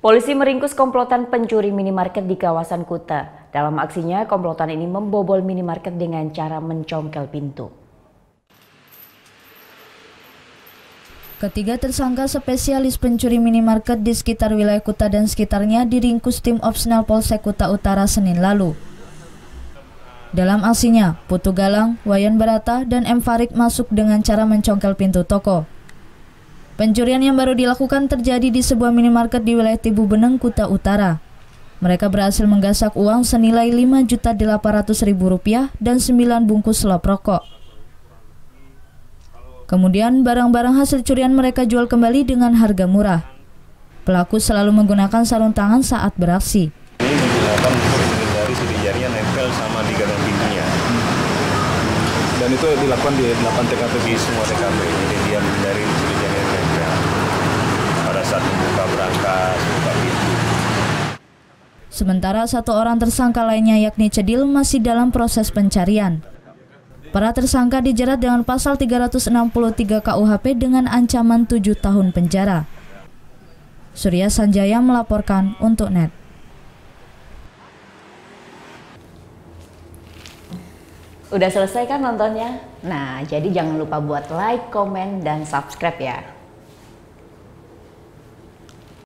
Polisi meringkus komplotan pencuri minimarket di kawasan Kuta. Dalam aksinya, komplotan ini membobol minimarket dengan cara mencongkel pintu. Ketiga tersangka spesialis pencuri minimarket di sekitar wilayah Kuta dan sekitarnya diringkus tim Opsnal Polsek Kuta Utara Senin lalu. Dalam aksinya, Putu Galang, Wayan Barata, dan M. Farid masuk dengan cara mencongkel pintu toko. Pencurian yang baru dilakukan terjadi di sebuah minimarket di wilayah Tibu Beneng, Kuta Utara. Mereka berhasil menggasak uang senilai Rp5.800.000 dan 9 bungkus selop rokok. Kemudian barang-barang hasil curian mereka jual kembali dengan harga murah. Pelaku selalu menggunakan sarung tangan saat beraksi. Ini digunakan untuk menghindari sidik jarinya nempel sama di gagang pintunya. Dan itu dilakukan di 8 TKP di semua TKP. Jadi dia menghindari sidik jarinya nempel pada saat membuka berangkas, membuka pintu. Sementara satu orang tersangka lainnya yakni Cedil masih dalam proses pencarian. Para tersangka dijerat dengan pasal 363 KUHP dengan ancaman 7 tahun penjara. Surya Sanjaya melaporkan untuk NET. Udah selesai kan nontonnya? Nah, jadi jangan lupa buat like, komen, dan subscribe ya.